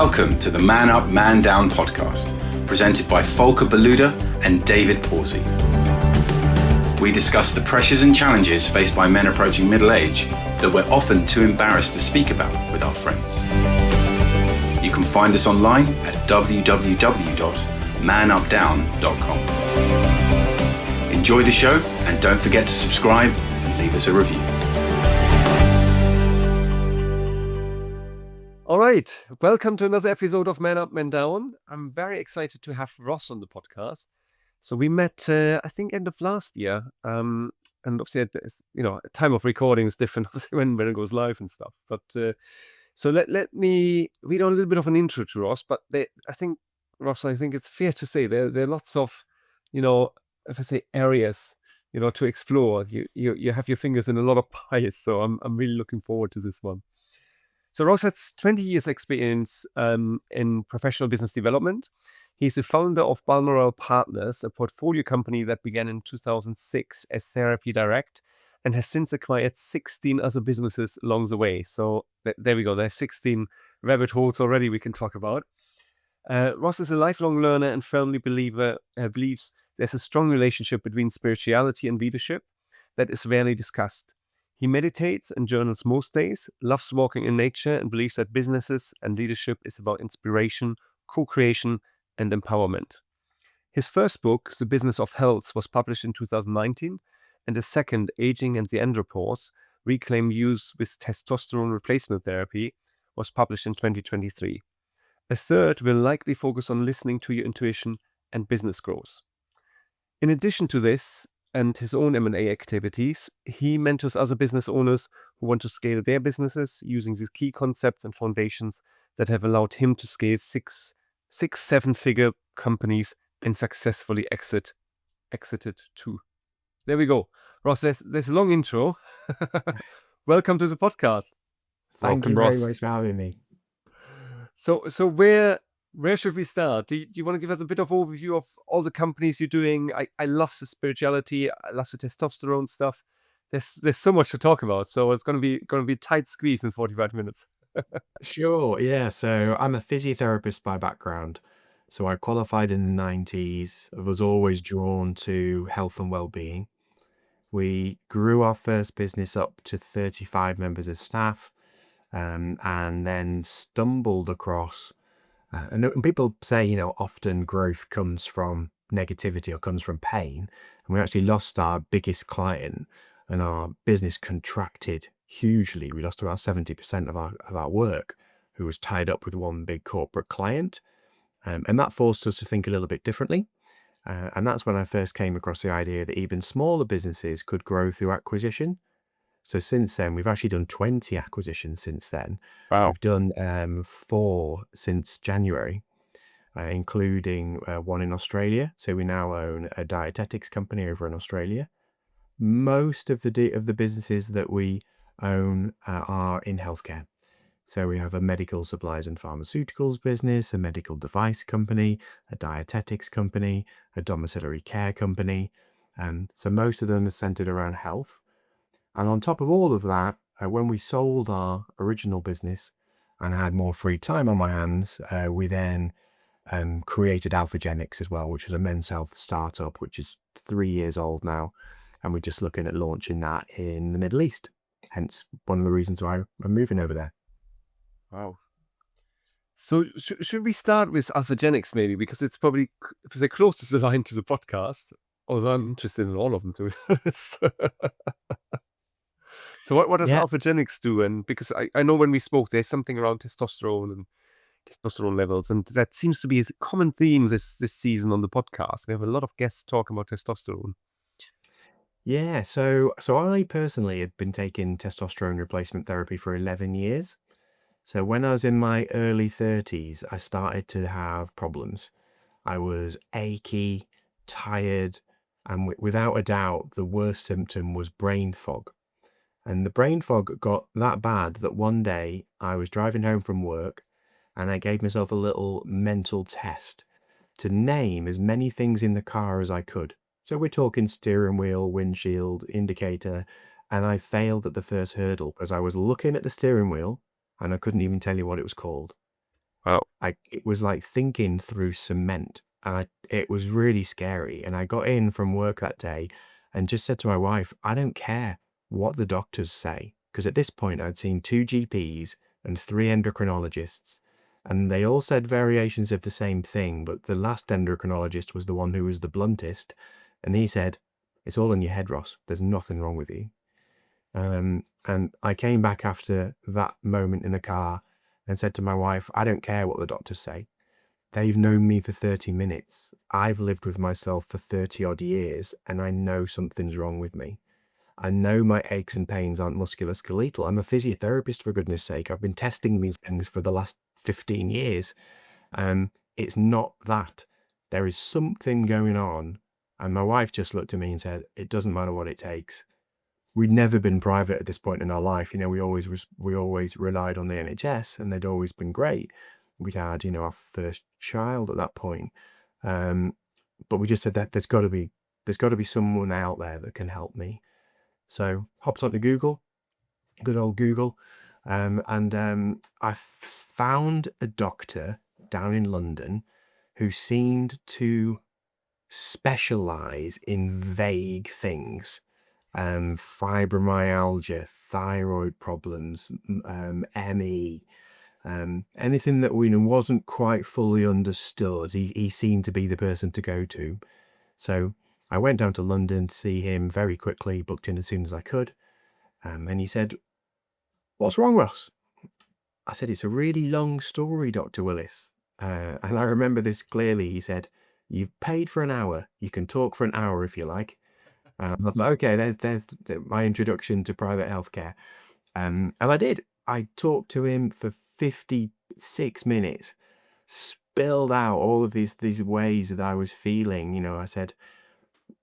Welcome to the Man Up, Man Down podcast, presented by Volker Beluda and David Pawsey. We discuss the pressures and challenges faced by men approaching middle age that we're often too embarrassed to speak about with our friends. You can find us online at www.manupdown.com. Enjoy the show and don't forget to subscribe and leave us a review. All right, welcome to another episode of Man Up, Man Down. I'm very excited to have Ross on the podcast. So we met, I think, end of last year, and obviously, time of recording is different when it goes live and stuff. But so let me read on a little bit of an intro to Ross. But I think it's fair to say there are lots of, if I say areas, to explore. You have your fingers in a lot of pies, so I'm really looking forward to this one. So Ross has 20 years experience in professional business development. He's the founder of Balmoral Partners, a portfolio company that began in 2006 as Therapy Direct and has since acquired 16 other businesses along the way. So there we go. There's 16 rabbit holes already we can talk about. Ross is a lifelong learner and firmly believes there's a strong relationship between spirituality and leadership that is rarely discussed. He meditates and journals most days, loves walking in nature, and believes that businesses and leadership is about inspiration, co-creation, and empowerment. His first book, The Business of Health, was published in 2019, and the second, Aging and the Andropause, Reclaim Use with Testosterone Replacement Therapy, was published in 2023. A third will likely focus on listening to your intuition and business growth. In addition to this, and his own M&A activities, he mentors other business owners who want to scale their businesses using these key concepts and foundations that have allowed him to scale six, 7-figure companies and successfully exited 2. There we go. Ross, there's a long intro. Welcome to the podcast. Thank you very much for having me. So where should we start? Do you want to give us a bit of overview of all the companies you're doing? I love the spirituality. I love the testosterone stuff. There's so much to talk about. So it's going to be a tight squeeze in 45 minutes. Sure, yeah. So I'm a physiotherapist by background. So I qualified in the 90s. I was always drawn to health and well-being. We grew our first business up to 35 members of staff, and then stumbled across. And people say, often growth comes from negativity or comes from pain. And we actually lost our biggest client and our business contracted hugely. We lost about 70% of our work, who was tied up with one big corporate client. And that forced us to think a little bit differently. And that's when I first came across the idea that even smaller businesses could grow through acquisition. So since then, we've actually done 20 acquisitions since then. Wow. We've done 4 since January, including one in Australia. So we now own a dietetics company over in Australia. Most of the businesses that we own are in healthcare. So we have a medical supplies and pharmaceuticals business, a medical device company, a dietetics company, a domiciliary care company. So most of them are centered around health. And on top of all of that, when we sold our original business and I had more free time on my hands, we then created Alphagenix as well, which was a men's health startup, which is 3 years old now. And we're just looking at launching that in the Middle East. Hence, one of the reasons why I'm moving over there. Wow. So should we start with Alphagenix maybe? Because it's probably the closest aligned to the podcast. Although I'm interested in all of them, to be honest. So what does Alphagenix do? And because I know when we spoke, there's something around testosterone and testosterone levels, and that seems to be a common theme this season on the podcast. We have a lot of guests talking about testosterone. Yeah, so I personally have been taking testosterone replacement therapy for 11 years. So when I was in my early 30s, I started to have problems. I was achy, tired, and without a doubt, the worst symptom was brain fog. And the brain fog got that bad that one day I was driving home from work and I gave myself a little mental test to name as many things in the car as I could. So we're talking steering wheel, windshield, indicator, and I failed at the first hurdle because I was looking at the steering wheel and I couldn't even tell you what it was called. Wow. It was like thinking through cement, and it was really scary. And I got in from work that day and just said to my wife, I don't care what the doctors say, because at this point I'd seen 2 GPs and 3 endocrinologists, and they all said variations of the same thing, but the last endocrinologist was the one who was the bluntest, and he said, it's all in your head, Ross. There's nothing wrong with you. And I came back after that moment in the car and said to my wife, I don't care what the doctors say. They've known me for 30 minutes. I've lived with myself for 30 odd years, and I know something's wrong with me. I know my aches and pains aren't musculoskeletal. I'm a physiotherapist, for goodness sake. I've been testing these things for the last 15 years. It's not that. There is something going on. And my wife just looked at me and said, it doesn't matter what it takes. We'd never been private at this point in our life. We always relied on the NHS, and they'd always been great. We'd had, our first child at that point. But we just said that there's got to be someone out there that can help me. So hopped onto Google, good old Google. I found a doctor down in London who seemed to specialize in vague things. Fibromyalgia, thyroid problems, ME, anything that wasn't quite fully understood. He seemed to be the person to go to. So I went down to London to see him very quickly, booked in as soon as I could. And he said, what's wrong, Ross? I said, it's a really long story, Dr. Willis. And I remember this clearly. He said, you've paid for an hour. You can talk for an hour if you like. I was like, okay, there's my introduction to private healthcare. And I did. I talked to him for 56 minutes, spilled out all of these ways that I was feeling. I said,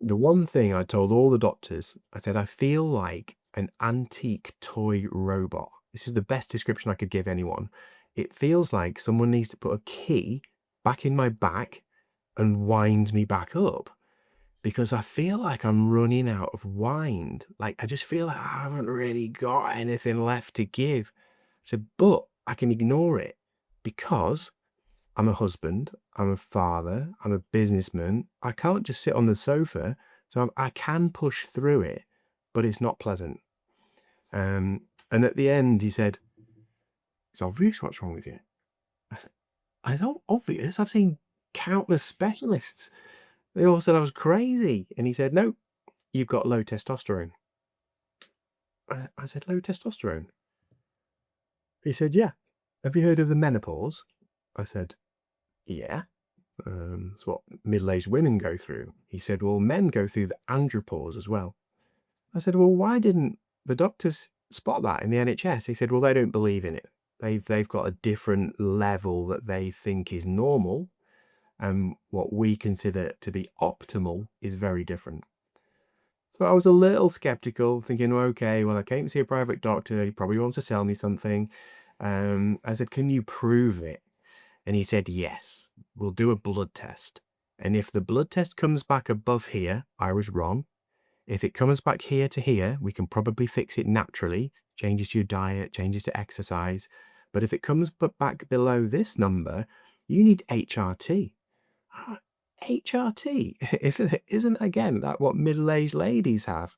the one thing I told all the doctors, I said, I feel like an antique toy robot. This is the best description I could give anyone. It feels like someone needs to put a key back in my back and wind me back up, because I feel like I'm running out of wind. Like, I just feel like I haven't really got anything left to give. So, but I can ignore it because I'm a husband, I'm a father, I'm a businessman. I can't just sit on the sofa. So I can push through it, but it's not pleasant. And at the end, he said, it's obvious what's wrong with you. I said, it's not obvious. I've seen countless specialists. They all said I was crazy. And he said, no, you've got low testosterone. I said, low testosterone? He said, yeah. Have you heard of the menopause? I said, yeah. It's what middle-aged women go through. He said, well, men go through the andropause as well. I said, well, why didn't the doctors spot that in the NHS? He said, well, they don't believe in it. They've got a different level that they think is normal, and what we consider to be optimal is very different. So I was a little skeptical, thinking, okay, well, I came to see a private doctor. He probably wants to sell me something. I said, can you prove it? And he said, yes, we'll do a blood test. And if the blood test comes back above here, I was wrong. If it comes back here to here, we can probably fix it naturally. Changes to your diet, changes to exercise. But if it comes back below this number, you need HRT. HRT? Isn't again that what middle-aged ladies have?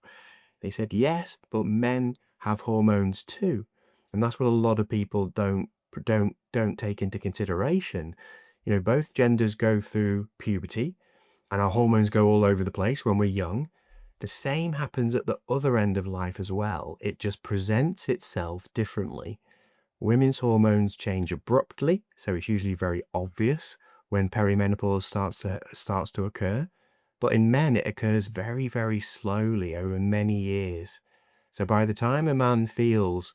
They said, yes, but men have hormones too. And that's what a lot of people don't take into consideration. Both genders go through puberty, and our hormones go all over the place when we're young. The same happens at the other end of life as well. It just presents itself differently. Women's hormones change abruptly, so it's usually very obvious when perimenopause starts to occur. But in men, it occurs very, very slowly over many years. So by the time a man feels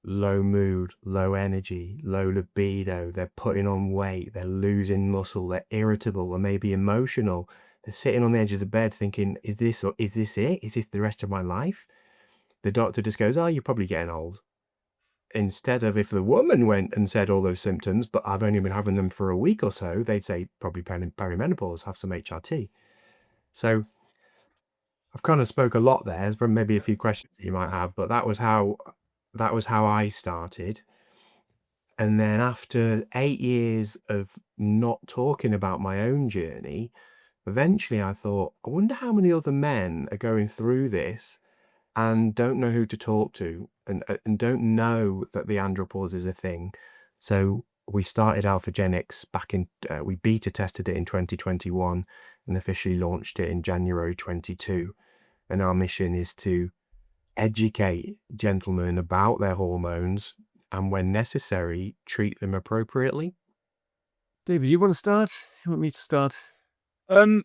low mood, low energy, low libido, they're putting on weight, they're losing muscle, they're irritable, or maybe emotional, they're sitting on the edge of the bed thinking, is this it? Is this the rest of my life? The doctor just goes, oh, you're probably getting old. Instead of, if the woman went and said all those symptoms, but I've only been having them for a week or so, they'd say probably perimenopause, have some HRT. So I've kind of spoke a lot there. There's maybe a few questions that you might have, but that was how I started. And then after 8 years of not talking about my own journey, eventually I thought, I wonder how many other men are going through this and don't know who to talk to, and don't know that the andropause is a thing. So we started Alphagenix back in, we beta tested it in 2021 and officially launched it in January 22. And our mission is to educate gentlemen about their hormones and, when necessary, treat them appropriately. David, you want to start? You want me to start? Um,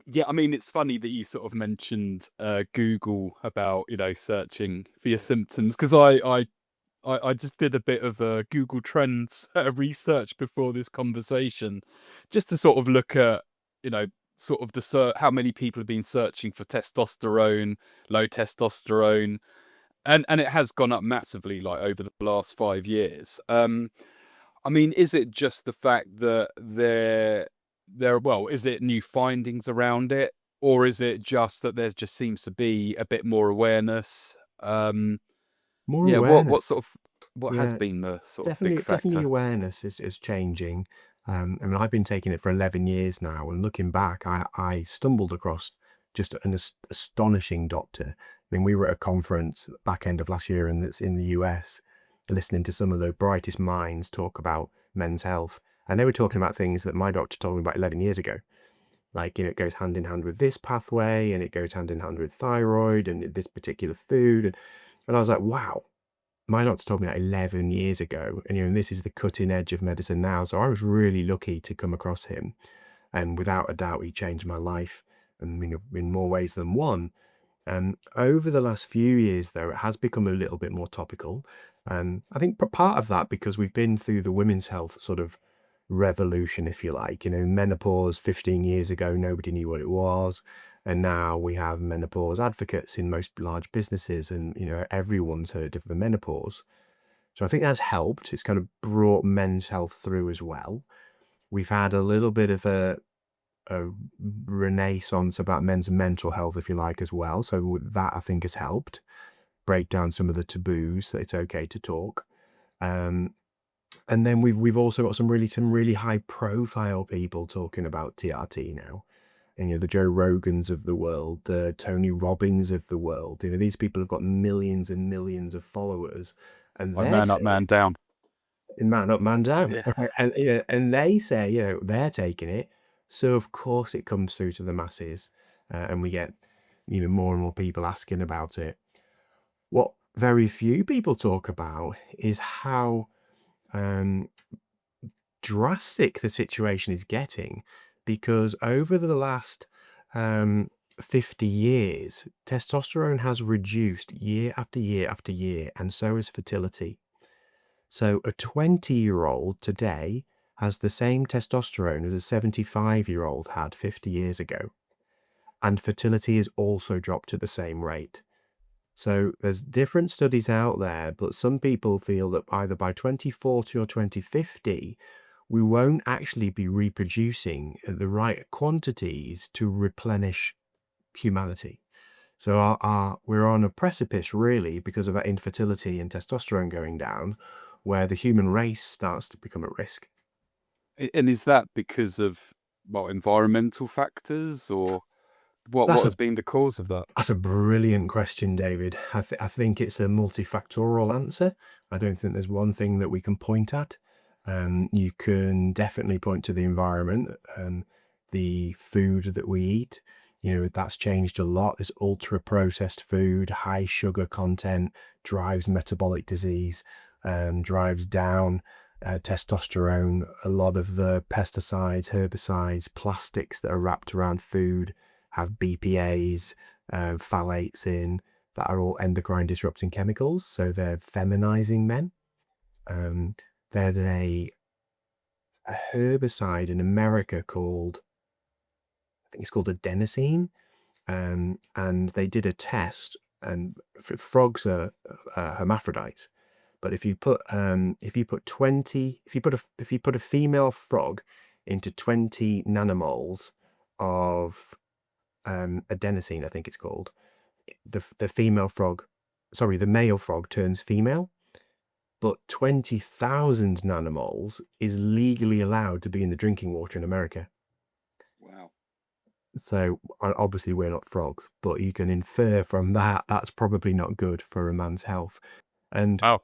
yeah, I mean, it's funny that you sort of mentioned Google about, searching for your symptoms, because I just did a bit of Google Trends research before this conversation, just to sort of look at, sort of how many people have been searching for testosterone, low testosterone, and it has gone up massively, like over the last 5 years. I mean, is it just the fact that is it new findings around it, or is it just that there just seems to be a bit more awareness? More Yeah, awareness. what has Yeah, been the sort of big definitely factor? awareness is changing. I mean, I've been taking it for 11 years now, and looking back, I stumbled across just an astonishing doctor. I mean, we were at a conference back end of last year, and that's in the US, listening to some of the brightest minds talk about men's health. And they were talking about things that my doctor told me about 11 years ago. Like, it goes hand in hand with this pathway, and it goes hand in hand with thyroid and this particular food. And I was like, wow, my doctor told me that 11 years ago, and this is the cutting edge of medicine now. So I was really lucky to come across him, and without a doubt, he changed my life, and in more ways than one. And over the last few years, though, it has become a little bit more topical. And I think part of that because we've been through the women's health sort of revolution, if you like. Menopause 15 years ago, nobody knew what it was. And now we have menopause advocates in most large businesses, and everyone's heard of the menopause. So I think that's helped. It's kind of brought men's health through as well. We've had a little bit of a renaissance about men's mental health, if you like, as well. So that, I think, has helped break down some of the taboos that it's okay to talk. And then we've also got some really high profile people talking about TRT now. And the Joe Rogans of the world, the Tony Robbins of the world. These people have got millions and millions of followers, and Like they're man up, saying, man down. man up, man down. Yeah. Right? And they say, they're taking it. So of course it comes through to the masses, and we get, more and more people asking about it. What very few people talk about is how drastic the situation is getting, because over the last 50 years, testosterone has reduced year after year after year, and so has fertility. So a 20-year-old today has the same testosterone as a 75-year-old had 50 years ago. And fertility has also dropped at the same rate. So there's different studies out there, but some people feel that either by 2040 or 2050, we won't actually be reproducing at the right quantities to replenish humanity. So we're on a precipice, really, because of that infertility and testosterone going down, where the human race starts to become at risk. And is that because of environmental factors, or what That's has been the cause of that? That's a brilliant question, David. I think it's a multifactorial answer. I don't think there's one thing that we can point at. You can definitely point to the environment, the food that we eat. That's changed a lot. This ultra processed food, high sugar content, drives metabolic disease, drives down testosterone. A lot of the pesticides, herbicides, plastics that are wrapped around food have BPAs, phthalates in, that are all endocrine disrupting chemicals. So they're feminizing men. There's a herbicide in America called, I think it's called adenosine. And they did a test, and frogs are hermaphrodites. But if you put 20, if you put a female frog into 20 nanomoles of adenosine, I think it's called, the male frog turns female. but 20,000 nanomoles is legally allowed to be in the drinking water in America. Wow. So obviously we're not frogs, but you can infer from that that's probably not good for a man's health. And Wow.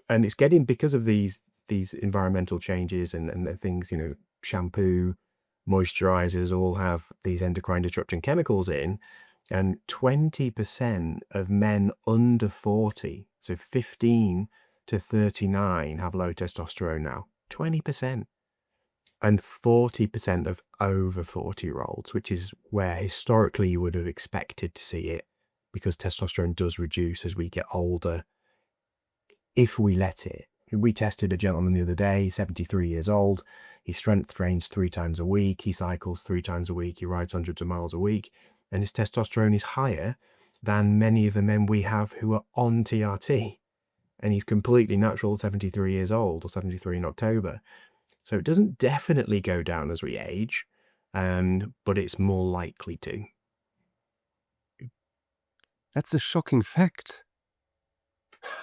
and it's getting, because of these environmental changes and the things, shampoo, moisturizers all have these endocrine disrupting chemicals in, and 20% of men under 40, so 15 to 39, have low testosterone now. 20%. And 40% of over 40-year-olds, which is where historically you would have expected to see it, because testosterone does reduce as we get older if we let it. We tested a gentleman the other day, 73 years old. He strength trains 3 times a week. He cycles 3 times a week. He rides hundreds of miles a week. And his testosterone is higher than many of the men we have who are on TRT. And he's completely natural, 73 years old, or 73 in October. So it doesn't definitely go down as we age, but it's more likely to. That's a shocking fact.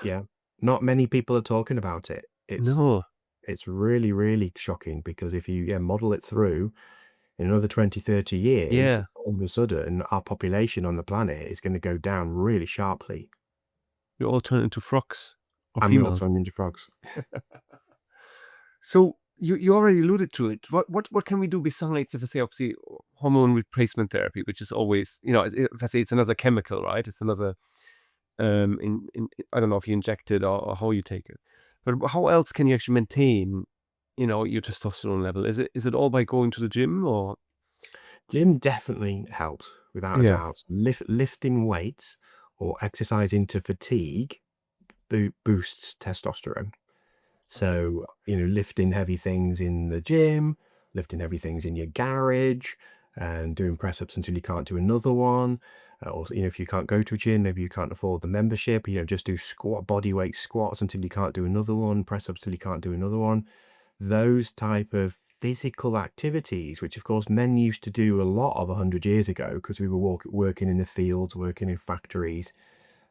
Yeah. Not many people are talking about it. No. It's really, really shocking, because if you model it through in another 20, 30 years, Yeah. all of a sudden our population on the planet is going to go down really sharply. We all turn into frogs or And we all females. turn into frogs. So you already alluded to it. What can we do besides, if I say, obviously, hormone replacement therapy, which is always, if I say it's another chemical, right? It's another, I don't know if you inject it or how you take it. But how else can you actually maintain, your testosterone level? Is it all by going to the gym or? Gym definitely helps, without a Yeah. doubt. Lifting weights or exercising to fatigue boosts testosterone. So, lifting heavy things in the gym, lifting heavy things in your garage, and doing press ups until you can't do another one. Or, if you can't go to a gym, maybe you can't afford the membership, just do body weight squats until you can't do another one, press ups till you can't do another one. Those type of physical activities, which of course men used to do a lot of 100 years ago, because we were working in the fields, working in factories.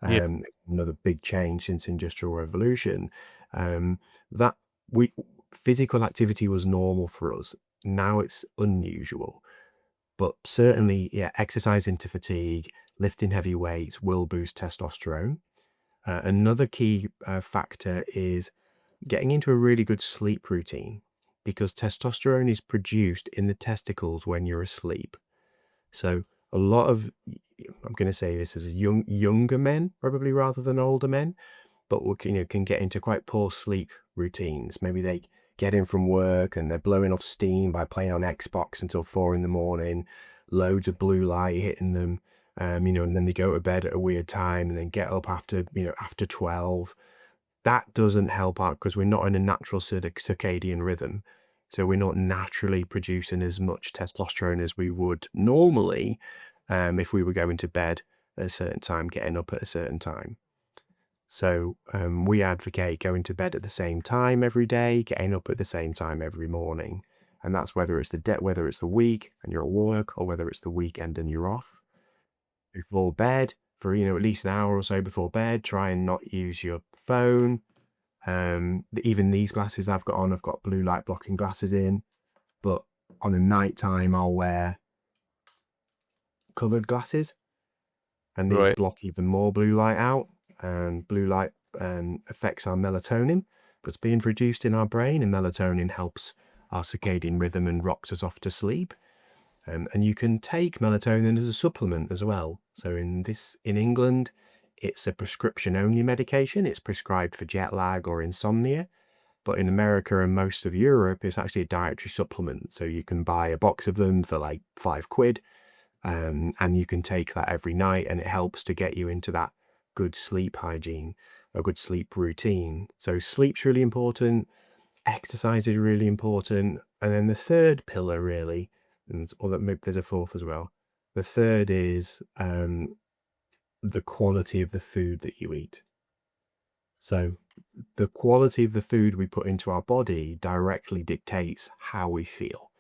Yeah. Another big change since industrial revolution, that physical activity was normal for us. Now it's unusual, but certainly, yeah, exercising to fatigue, lifting heavy weights will boost testosterone. Another key factor is getting into a really good sleep routine, because testosterone is produced in the testicles when you're asleep. So a lot of, I'm going to say this as younger men, probably, rather than older men, but can get into quite poor sleep routines. Maybe they get in from work and they're blowing off steam by playing on Xbox until 4 a.m, loads of blue light hitting them, and then they go to bed at a weird time and then get up after 12. That doesn't help out, because we're not in a natural circadian rhythm. So we're not naturally producing as much testosterone as we would normally, if we were going to bed at a certain time, getting up at a certain time. So we advocate going to bed at the same time every day, getting up at the same time every morning. And that's whether it's the week and you're at work, or whether it's the weekend and you're off. Before bed, for at least an hour or so before bed, try and not use your phone. Even these glasses I've got on, I've got blue light blocking glasses in, but on a night time I'll wear coloured glasses, and these Right. block even more blue light out. And blue light affects our melatonin that's being produced in our brain, and melatonin helps our circadian rhythm and rocks us off to sleep. And you can take melatonin as a supplement as well. So in England, it's a prescription-only medication. It's prescribed for jet lag or insomnia. But in America and most of Europe, it's actually a dietary supplement. So you can buy a box of them for like £5, and you can take that every night, and it helps to get you into that good sleep hygiene, a good sleep routine. So sleep's really important. Exercise is really important. And then the third pillar, really, or that maybe there's a fourth as well. The third is the quality of the food that you eat. So the quality of the food we put into our body directly dictates how we feel.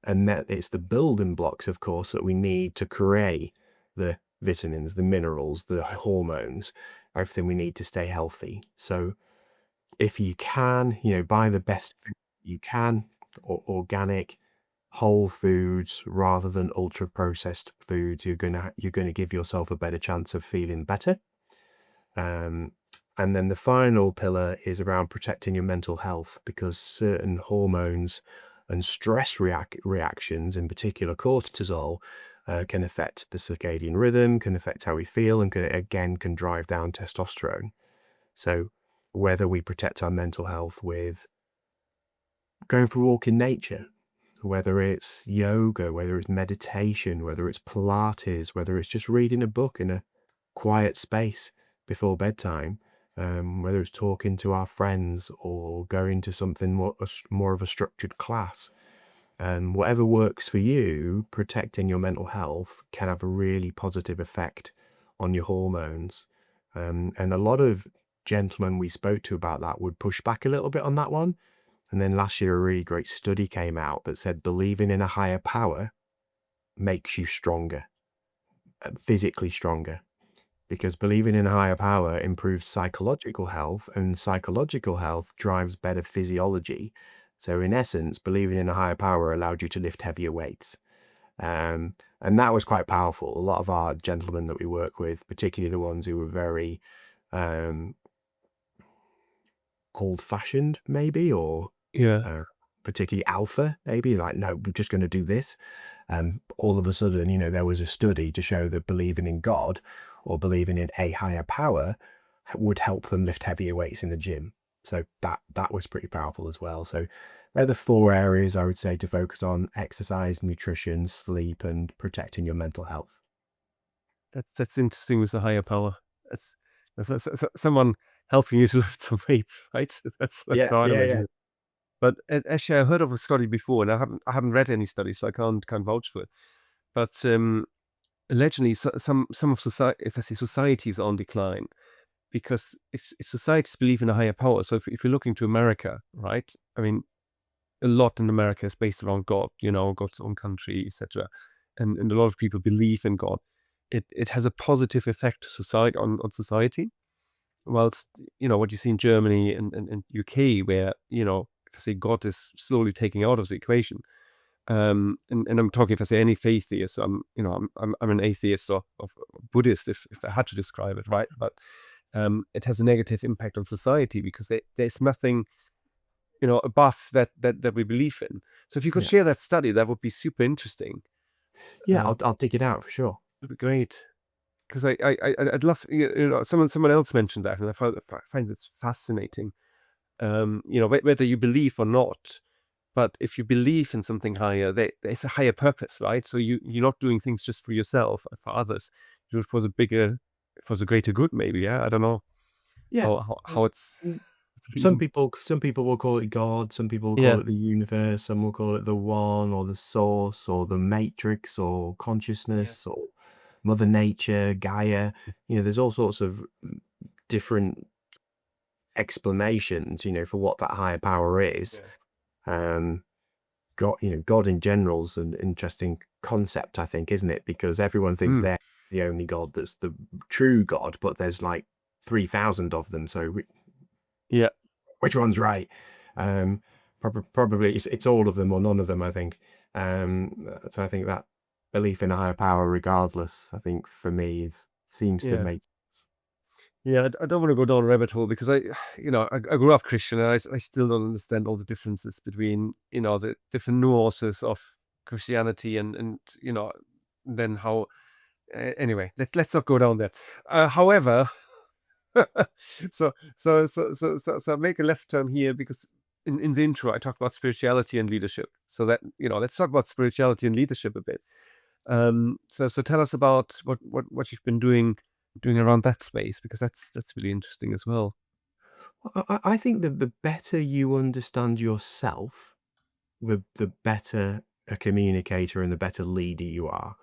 And that it's the building blocks, of course, that we need to create the vitamins, the minerals, the hormones, everything we need to stay healthy. So if you can, buy the best food you can, or organic, whole foods rather than ultra processed foods. You're gonna give yourself a better chance of feeling better. Um, and then the final pillar is around protecting your mental health, because certain hormones and stress reactions, in particular cortisol, can affect the circadian rhythm, can affect how we feel, and can drive down testosterone. So whether we protect our mental health with going for a walk in nature, whether it's yoga, whether it's meditation, whether it's Pilates, whether it's just reading a book in a quiet space before bedtime, whether it's talking to our friends or going to something more of a structured class, whatever works for you, protecting your mental health can have a really positive effect on your hormones. And a lot of gentlemen we spoke to about that would push back a little bit on that one. And then last year, a really great study came out that said believing in a higher power makes you stronger, physically stronger, because believing in a higher power improves psychological health, and psychological health drives better physiology. So in essence, believing in a higher power allowed you to lift heavier weights. And that was quite powerful. A lot of our gentlemen that we work with, particularly the ones who were very old-fashioned, maybe, or Yeah. particularly alpha, maybe, like, no, we're just going to do this. All of a sudden, there was a study to show that believing in God or believing in a higher power would help them lift heavier weights in the gym. So that was pretty powerful as well. So they're the 4 areas I would say to focus on: exercise, nutrition, sleep, and protecting your mental health. That's interesting with the higher power. That's someone helping you to lift some weights, right? That's Yeah, how I yeah, imagine yeah. it. But actually, I heard of a study before, and I haven't read any studies, so I can't vouch for it. But allegedly, some of society, if I say societies, are on decline, because if societies believe in a higher power. So if you're looking to America, right? I mean, a lot in America is based around God, God's own country, etc. And a lot of people believe in God. It has a positive effect to society on society. Whilst what you see in Germany and UK, where if I say God is slowly taking out of the equation, and I'm talking, if I say any atheist, I'm an atheist or Buddhist, if I had to describe it, right? But it has a negative impact on society, because there's nothing above that we believe in. So if you could Yeah, share that study, that would be super interesting. yeah, Uh, I'll dig it out for sure. That'd be great. Because I'd love, someone else mentioned that, and I find this fascinating. Whether you believe or not, but if you believe in something higher, there's a higher purpose, right? So you're not doing things just for yourself or for others. You do it for the greater good, maybe. Yeah, I don't know Yeah. how it's Mm, a Some reason. people will call it God, some people will call Yeah, it the universe, some will call it the one, or the source, or the matrix, or yeah, consciousness, or Mother Nature, Gaia. There's all sorts of different explanations, for what that higher power is. yeah. Um, God in general is an interesting concept, I think, isn't it? Because everyone thinks Mm, they're the only God that's the true God, but there's like 3,000 of them. So yeah. which one's right? Um, probably it's all of them or none of them, I think. So I think that belief in a higher power, regardless, I think for me seems to Yeah. make sense. Yeah, I don't want to go down a rabbit hole, because I grew up Christian, and I still don't understand all the differences between, the different nuances of Christianity, and then how. Anyway, let's not go down there. However, so make a left turn here, because in the intro I talked about spirituality and leadership. So that let's talk about spirituality and leadership a bit. So tell us about what you've been doing around that space, because that's really interesting as well. I think that the better you understand yourself, the better a communicator and the better leader you are.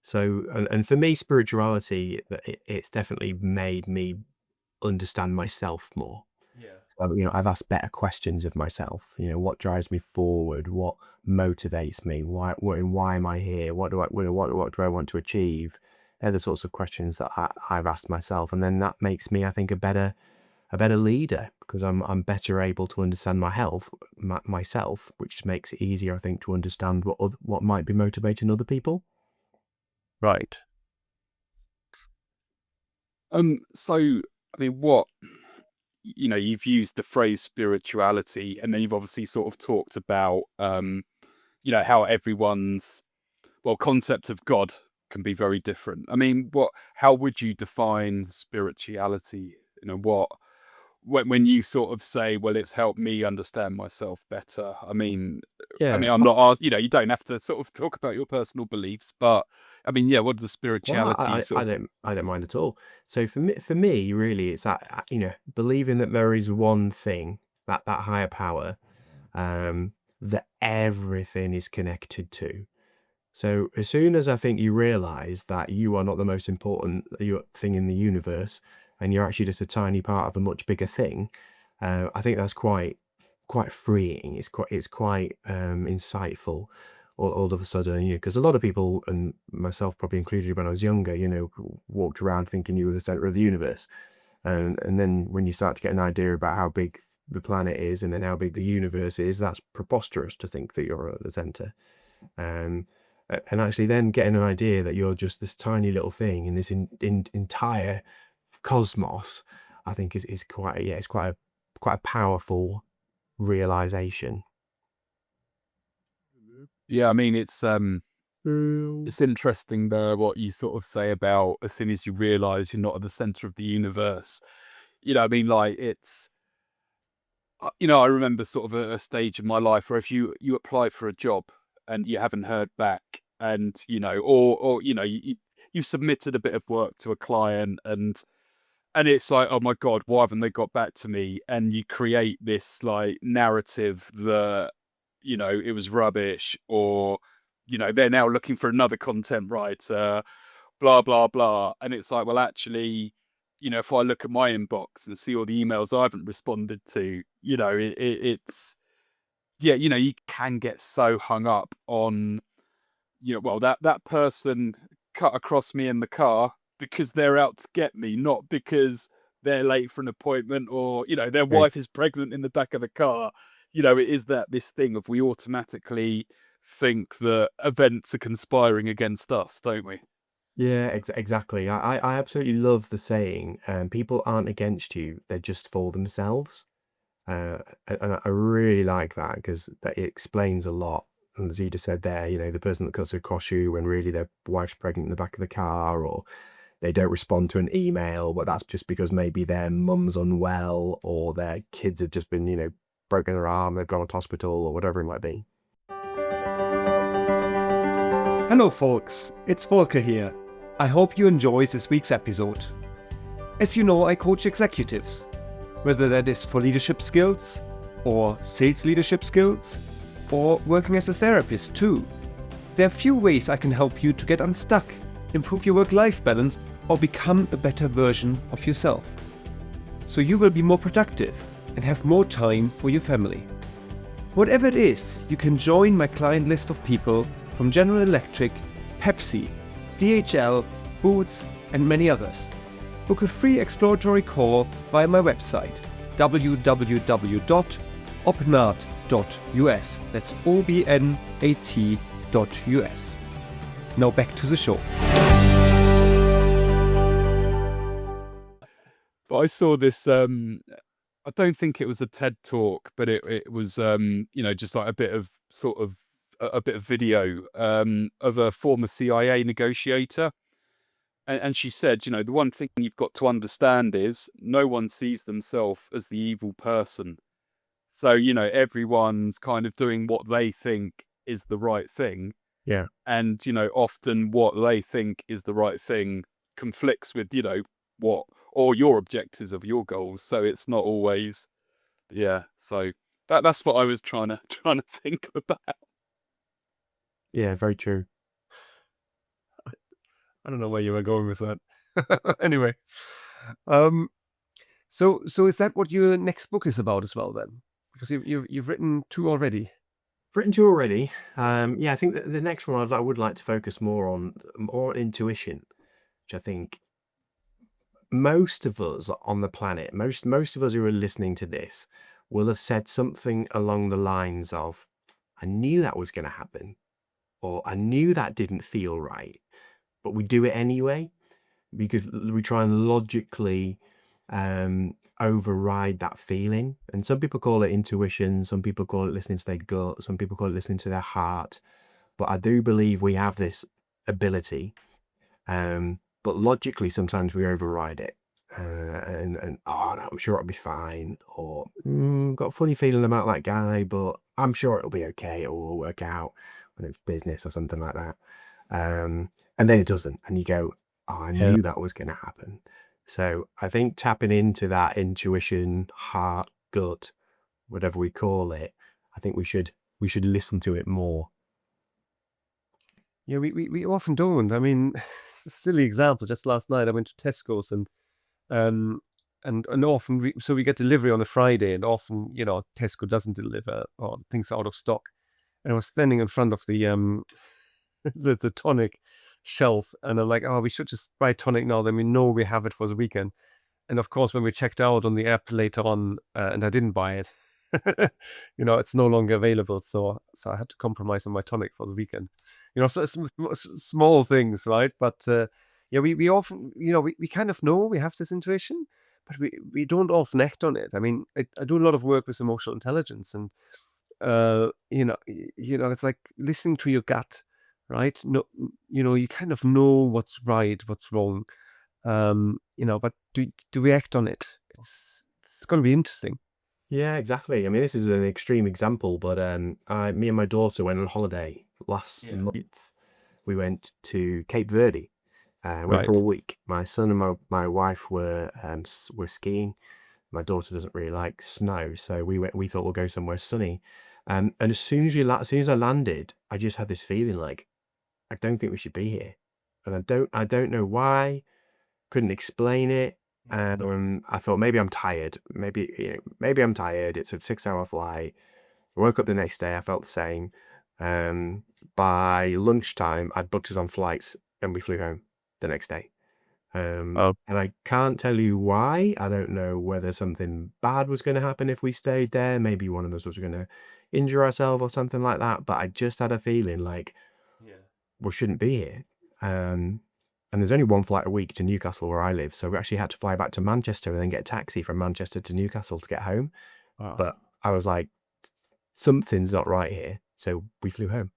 So, and for me, spirituality, it's definitely made me understand myself more. Yeah. So, I've asked better questions of myself. What drives me forward? What motivates me? Why am I here? What do I want to achieve? They're the sorts of questions that I've asked myself, and then that makes me, I think, a better a better leader because I'm better able to understand myself, which makes it easier, I think, to understand what might be motivating other people. Right. So I mean, you've used the phrase spirituality, and then you've obviously sort of talked about how everyone's concept of God can be very different. I mean, how would you define spirituality? When you sort of say, well, it's helped me understand myself better. I mean, Yeah. I'm not asked, you don't have to sort of talk about your personal beliefs, but I mean, yeah, what does Well, spirituality I don't mind at all. So for me, really, it's that believing that there is one thing, that higher power, that everything is connected to. So as soon as I think you realize that you are not the most important thing in the universe, and you're actually just a tiny part of a much bigger thing, I think that's quite freeing. It's quite insightful. All of a sudden, because a lot of people, and myself probably included when I was younger, walked around thinking you were the center of the universe, and then when you start to get an idea about how big the planet is, and then how big the universe is, that's preposterous to think that you're at the center. And actually then getting an idea that you're just this tiny little thing in this entire cosmos, I think is quite it's quite a powerful realization. Yeah, I mean, it's interesting though what you sort of say about as soon as you realize you're not at the center of the universe. I mean, like I remember sort of a stage in my life where if you apply for a job and you haven't heard back, and you submitted a bit of work to a client, and it's like, oh my God, why haven't they got back to me? And you create this like narrative that it was rubbish, or they're now looking for another content writer, blah blah blah. And it's like, well, actually, if I look at my inbox and see all the emails I haven't responded to, it's you can get so hung up on that person cut across me in the car because they're out to get me, not because they're late for an appointment, or their Right. wife is pregnant in the back of the car. It is this thing of we automatically think that events are conspiring against us, don't we? Yeah, exactly. I absolutely love the saying, people aren't against you, they're just for themselves. And I really like that because it explains a lot. And as you just said there, the person that cuts across you when really their wife's pregnant in the back of the car, or they don't respond to an email, but that's just because maybe their mum's unwell, or their kids have just been, broken their arm, they've gone to hospital, or whatever it might be. Hello, folks. It's Volker here. I hope you enjoy this week's episode. As you know, I coach executives, whether that is for leadership skills, or sales leadership skills, or working as a therapist too. There are few ways I can help you to get unstuck, improve your work-life balance, or become a better version of yourself. So you will be more productive and have more time for your family. Whatever it is, you can join my client list of people from General Electric, Pepsi, DHL, Boots, and many others. Book a free exploratory call via my website, www.obnat.us. That's obnat.us. Now back to the show. But I saw this. I don't think it was a TED talk, but it was just like a bit of sort of a bit of video of a former CIA negotiator. And she said, the one thing you've got to understand is no one sees themselves as the evil person. So, everyone's kind of doing what they think is the right thing. Yeah. And, often what they think is the right thing conflicts with, what or your objectives of your goals. So it's not always, yeah. So that's what I was trying to think about. Yeah, very true. I don't know where you were going with that. Anyway, so is that what your next book is about as well then? Because you've written 2 already. I've written 2 already. Yeah, I think that the next one I would like to focus more on intuition, which I think most of us on the planet, most of us who are listening to this, will have said something along the lines of, "I knew that was going to happen," or "I knew that didn't feel right," but we do it anyway because we try and logically override that feeling. And some people call it intuition, some people call it listening to their gut, some people call it listening to their heart. But I do believe we have this ability, but logically sometimes we override it. And oh no, I'm sure it'll be fine, or got a funny feeling about that guy, but I'm sure it'll be okay, it will work out when it's business or something like that. And then it doesn't, and you go, oh, I knew that was going to happen. So I think tapping into that intuition, heart, gut, whatever we call it, I think we should listen to it more. Yeah, we often don't. I mean, it's a silly example. Just last night I went to Tesco's and often we get delivery on a Friday, and often, you know, Tesco doesn't deliver or things are out of stock. And I was standing in front of the the tonic shelf, and I'm like, oh, we should just buy tonic now, then we know we have it for the weekend. And of course, when we checked out on the app later on, and I didn't buy it, you know, it's no longer available. So I had to compromise on my tonic for the weekend. You know, so small things, right? But yeah, we often, you know, we kind of know we have this intuition, but we don't often act on it. I mean, I do a lot of work with emotional intelligence, and you know, it's like listening to your gut, right? No, you know, you kind of know what's right, what's wrong, you know, but do we act on it? It's going to be interesting. Yeah, exactly. I mean, this is an extreme example, but me and my daughter went on holiday last month. We went to Cape Verde. Went for a week. My son and my wife were skiing. My daughter doesn't really like snow, so we thought we'll go somewhere sunny. And as soon as I landed, I just had this feeling like, I don't think we should be here, and I don't know why. Couldn't explain it. And I thought maybe I'm tired. Maybe I'm tired. It's a 6-hour flight. I woke up the next day. I felt the same. By lunchtime, I'd booked us on flights, and we flew home the next day. And I can't tell you why. I don't know whether something bad was going to happen if we stayed there. Maybe one of us was going to injure ourselves or something like that. But I just had a feeling like we shouldn't be here. And there's only one flight a week to Newcastle where I live. So we actually had to fly back to Manchester and then get a taxi from Manchester to Newcastle to get home. But I was like, something's not right here. So we flew home.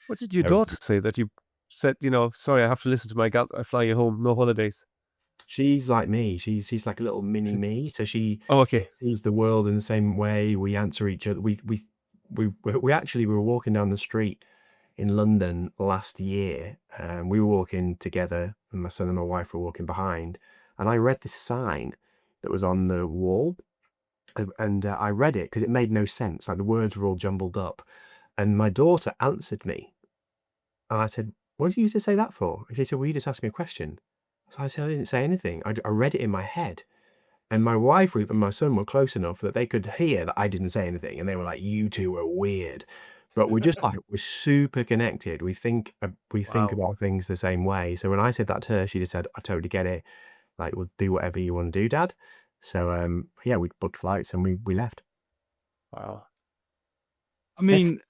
What did your daughter say that you said, you know, sorry, I have to listen to my gut, I fly you home, no holidays? She's like me. She's like a little mini me. So she okay. sees the world in the same way. We answer each other. We actually were walking down the street in London last year, and we were walking together, and my son and my wife were walking behind, and I read this sign that was on the wall, and I read it because it made no sense. Like the words were all jumbled up, and my daughter answered me, and I said, "What did you just say that for?" And she said, "Well, you just asked me a question." So I said, "I didn't say anything. I read it in my head." And my wife and my son were close enough that they could hear that I didn't say anything, and they were like, "You two are weird." But we're just like, we're super connected. We think about things the same way. So when I said that to her, she just said, "I totally get it. Like, we'll do whatever you want to do, Dad." So yeah, we booked flights and we left. Wow. I mean,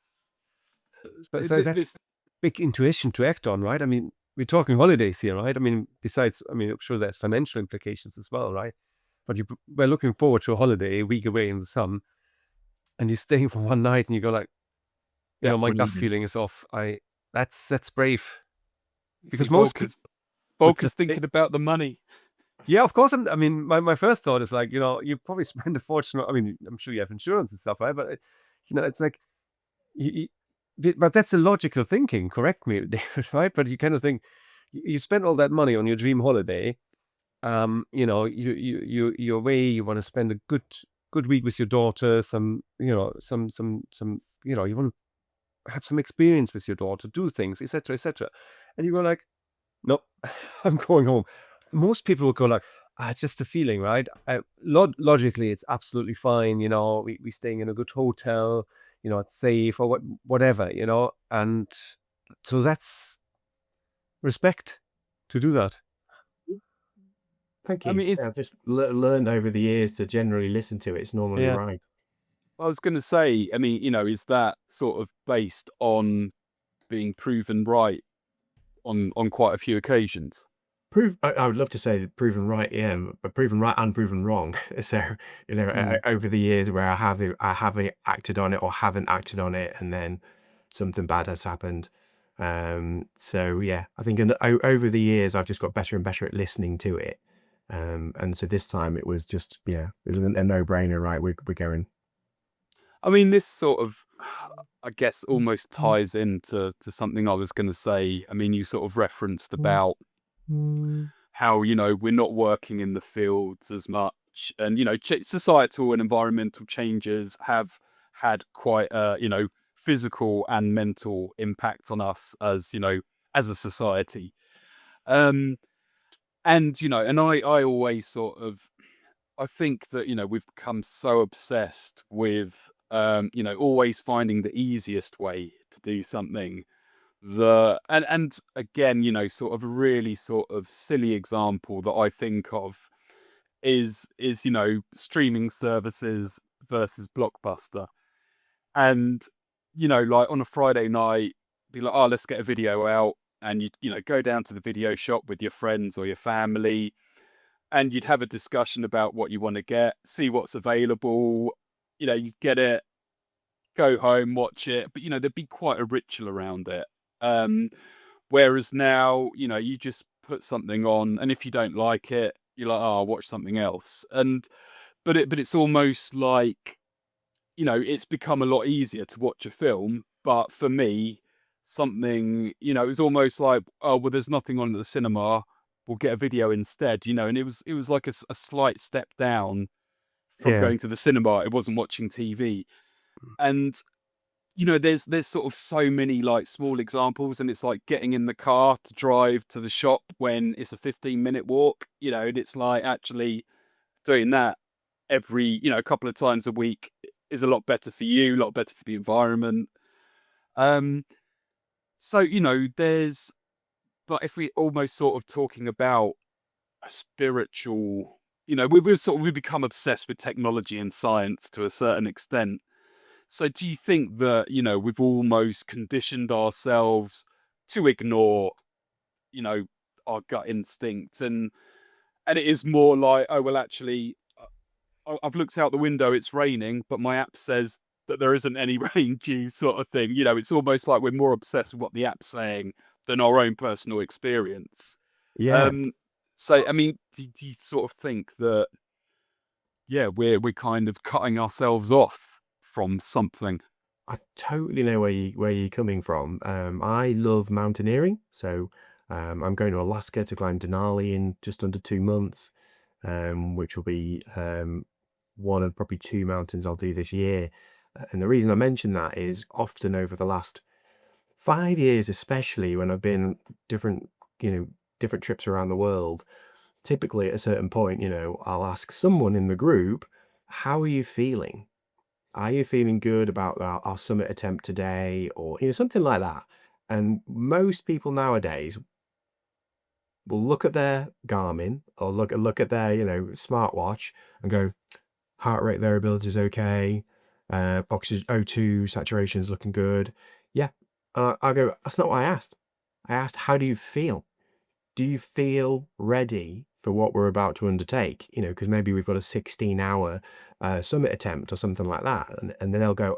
so that's big intuition to act on, right? I mean, we're talking holidays here, right? I mean, besides, I mean, I'm sure there's financial implications as well, right? But we're looking forward to a holiday, a week away in the sun, and you're staying for one night, and you go like, you know, my gut feeling is off. That's brave. Because most focus thinking about the money. Yeah, of course. I mean, my first thought is like, you know, you probably spend a fortune. I mean, I'm sure you have insurance and stuff, right? But you know, it's like, but that's illogical thinking. Correct me, David, right? But you kind of think you spend all that money on your dream holiday. You know, you're away. You want to spend a good week with your daughter. Some, you know, you know, you want to have some experience with your daughter, do things, etc., etc. And you go like, nope, I'm going home. Most people will go like, it's just a feeling, right? Logically, it's absolutely fine. You know, we're staying in a good hotel, you know, it's safe or whatever, you know. And so that's respect to do that. Thank I you. mean, Yeah, it's I've just learned over the years to generally listen to it. It's normally Yeah. right. I was going to say, I mean, is that sort of based on being proven right on quite a few occasions? I would love to say that proven right, yeah, but proven right and proven wrong. So, over the years where I have acted on it or haven't acted on it, and then something bad has happened. So yeah, I think over the years I've just got better and better at listening to it. And so this time it was just, yeah, it was a no-brainer, right? We're going. I mean, this sort of, I guess, almost ties into something I was going to say. I mean, you sort of referenced about how, we're not working in the fields as much. And, societal and environmental changes have had quite a, physical and mental impact on us as a society. Um, and, and I always I think that, we've become so obsessed with, always finding the easiest way to do something. And again, sort of a really sort of silly example that I think of is streaming services versus Blockbuster. And like on a Friday night, be like, oh, let's get a video out, and you go down to the video shop with your friends or your family, and you'd have a discussion about what you want to get, see what's available. You get it, go home, watch it, but there'd be quite a ritual around it. Whereas now, you just put something on, and if you don't like it, you're like, oh, I'll watch something else. But it's almost like, it's become a lot easier to watch a film. But for me, something, it's almost like, oh, well, there's nothing on at the cinema, we'll get a video instead, and it was like a slight step down from Yeah. going to the cinema. It wasn't watching TV. And there's sort of so many like small examples, and it's like getting in the car to drive to the shop when it's a 15-minute walk, and it's like actually doing that every, a couple of times a week is a lot better for you, a lot better for the environment. Um, so, there's, but if we almost sort of talking about a spiritual, we've become obsessed with technology and science to a certain extent. So do you think that, we've almost conditioned ourselves to ignore, you know, our gut instinct, and it is more like, oh, well, actually, I've looked out the window, it's raining, but my app says that there isn't any rain due, sort of thing. It's almost like we're more obsessed with what the app's saying than our own personal experience. Yeah, Um, so, I mean, do you sort of think that, yeah, we're kind of cutting ourselves off from something? I totally know where you're coming from. I love mountaineering, so I'm going to Alaska to climb Denali in just under 2 months, which will be one of probably two mountains I'll do this year. And the reason I mention that is often over the last 5 years, especially when I've been different, different trips around the world. Typically, at a certain point, I'll ask someone in the group, "How are you feeling? Are you feeling good about our summit attempt today?" Or, something like that. And most people nowadays will look at their Garmin or look at their, smartwatch and go, heart rate variability is okay. Oxygen O2 saturation is looking good. Yeah. I go, that's not what I asked. I asked, how do you feel? Do you feel ready for what we're about to undertake? Because maybe we've got a 16-hour summit attempt or something like that. And then they'll go,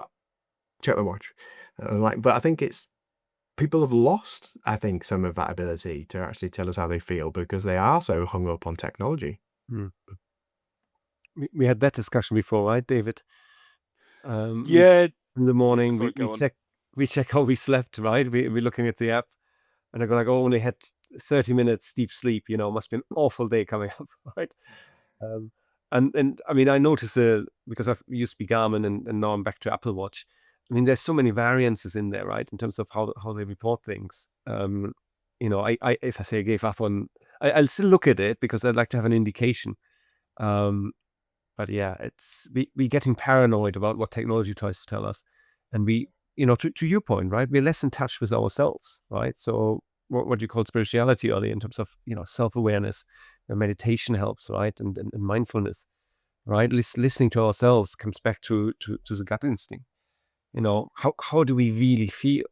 check the watch. And I'm like, but I think people have lost, I think, some of that ability to actually tell us how they feel because they are so hung up on technology. Mm. We had that discussion before, right, David? Yeah. In the morning, Sorry, we go on. check how we slept, right? We're looking at the app, and I go like, oh, only had 30 minutes deep sleep. Must be an awful day coming up, right? And I mean, I notice because I've used to be Garmin and now I'm back to Apple Watch. I mean, there's so many variances in there, right? In terms of how they report things. I if I say I gave up on, I'll still look at it because I'd like to have an indication. But yeah, it's we getting paranoid about what technology tries to tell us, and to your point, right? We're less in touch with ourselves, right? So what you call spirituality earlier in terms of, self-awareness. Meditation helps, right? And mindfulness, right? Listening to ourselves comes back to the gut instinct. How do we really feel?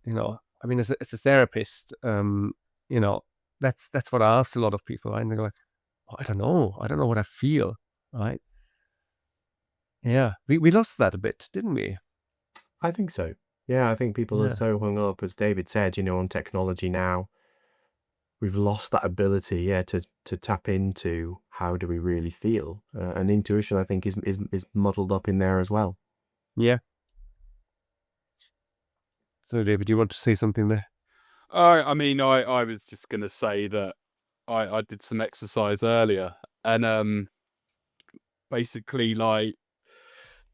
I mean, as a therapist, that's what I ask a lot of people, right? And they go like, "Oh, I don't know what I feel," right? Yeah, we lost that a bit, didn't we? I think so. Yeah, I think people are Yeah. so hung up, as David said, on technology now. We've lost that ability, to tap into how do we really feel, and intuition, I think, is muddled up in there as well. Yeah. So, David, do you want to say something there? I mean, I was just gonna say that I did some exercise earlier, and basically, like,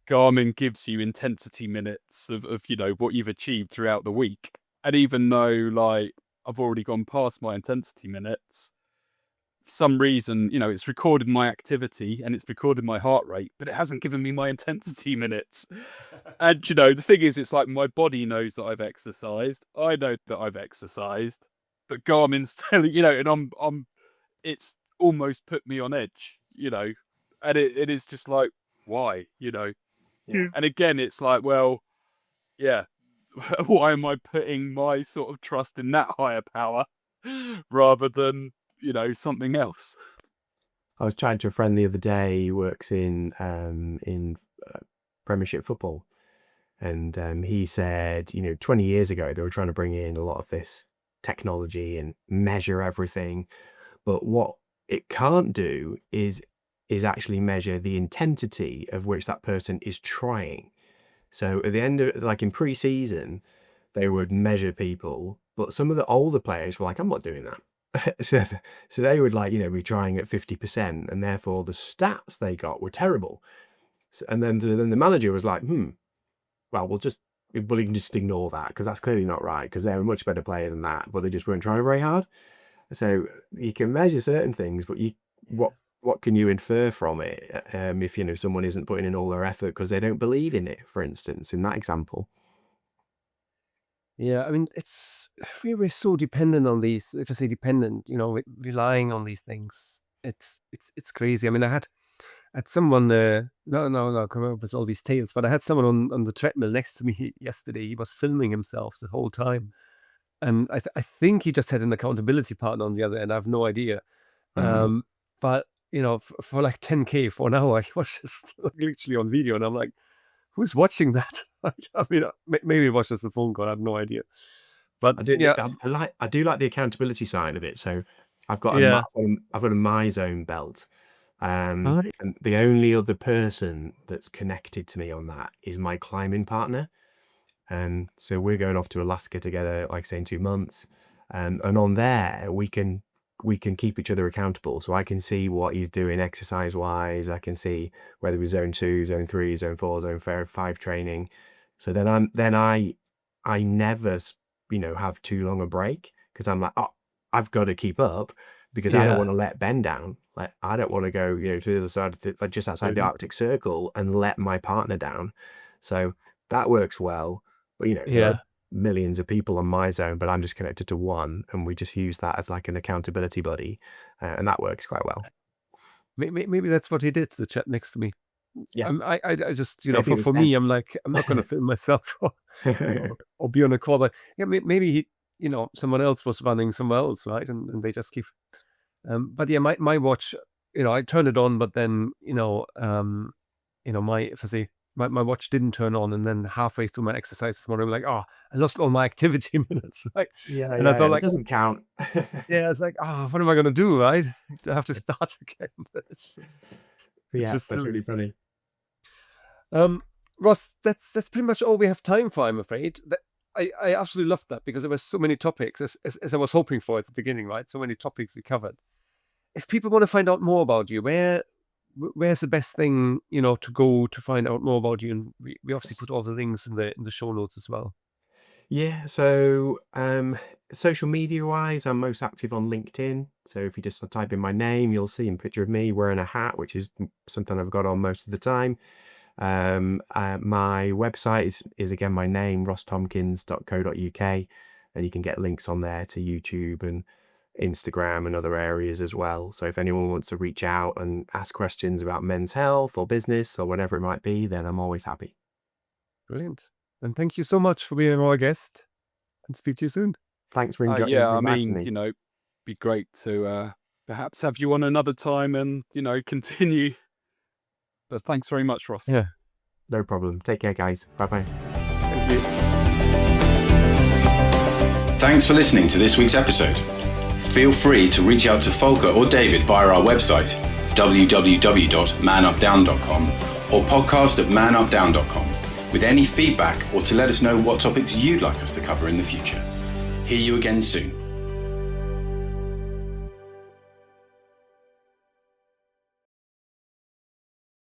Garmin gives you intensity minutes of what you've achieved throughout the week, and even though, like, I've already gone past my intensity minutes, for some reason, it's recorded my activity and it's recorded my heart rate, but it hasn't given me my intensity minutes. And the thing is, it's like my body knows that I've exercised. I know that I've exercised, but Garmin's telling, and I'm it's almost put me on edge, and it is just like, why, Yeah. And again, it's like, well, yeah, why am I putting my sort of trust in that higher power rather than, something else? I was chatting to a friend the other day. He works in Premiership football, and he said, 20 years ago they were trying to bring in a lot of this technology and measure everything, but what it can't do is actually measure the intensity of which that person is trying. So at the end of, like, in pre-season, they would measure people, but some of the older players were like, I'm not doing that. So they would, like, be trying at 50%, and therefore the stats they got were terrible. And then the manager was like, well, we can just ignore that, because that's clearly not right, because they're a much better player than that, but they just weren't trying very hard. So you can measure certain things, but what can you infer from it, if someone isn't putting in all their effort because they don't believe in it, for instance, in that example? Yeah, I mean, we're so dependent on these. If I say dependent, relying on these things, it's crazy. I mean, I had someone, no, come up with all these tales, but I had someone on the treadmill next to me yesterday. He was filming himself the whole time, and I think he just had an accountability partner on the other end. I have no idea. But for like 10K for an hour, he was just literally on video, and I'm like, who's watching that? I mean, maybe it was just a phone call. I have no idea. But I do, yeah, I do like the accountability side of it. So I've got yeah. I've got a My Zone belt, Right. and the only other person that's connected to me on that is my climbing partner. And so we're going off to Alaska together, like I say, in 2 months. And on there, we can keep each other accountable. So I can see what he's doing exercise wise. I can see whether he's zone 2, zone 3, zone 4, zone 5 training. So then I never, have too long a break, because I'm like, oh, I've got to keep up, because I don't Yeah. want to let Ben down. Like, I don't want to go, to the other side of like just outside the Mhm. Arctic Circle and let my partner down. So that works well. But there are Yeah. millions of people on My Zone, but I'm just connected to one, and we just use that as like an accountability buddy, and that works quite well. Maybe that's what he did, the chat next to me. Yeah, I just, maybe it was for Ben. me, I'm like, I'm not going to film myself or be on a call. But yeah, maybe he, someone else was running somewhere else, right? And they just keep. But yeah, my watch, I turned it on, but then, if I say my watch didn't turn on, and then halfway through my exercise this morning, I'm like, oh, I lost all my activity minutes, right? Yeah, And I thought that like, doesn't count. yeah, it's like, what am I going to do, right? I have to start again. But it's Yeah, just that's silly. really funny. Ross, that's pretty much all we have time for, I'm afraid. I absolutely loved that, because there were so many topics, as I was hoping for at the beginning, right? So many topics we covered. If people want to find out more about you, where's the best thing, to go to find out more about you? And we obviously put all the links in the show notes as well. Yeah, so social media wise, I'm most active on LinkedIn. So if you just type in my name, you'll see a picture of me wearing a hat, which is something I've got on most of the time. My website is again my name, rosstomkins.co.uk. and you can get links on there to YouTube and Instagram and other areas as well. So if anyone wants to reach out and ask questions about men's health or business or whatever it might be, then I'm always happy. Brilliant. And thank you so much for being our guest, and speak to you soon. Thanks for Yeah, I inviting mean, me. be great to perhaps have you on another time and, continue. But thanks very much, Ross. Yeah. No problem. Take care, guys. Bye-bye. Thank you. Thanks for listening to this week's episode. Feel free to reach out to Volker or David via our website, www.manupdown.com, or podcast@manupdown.com, with any feedback or to let us know what topics you'd like us to cover in the future. Hear you again soon.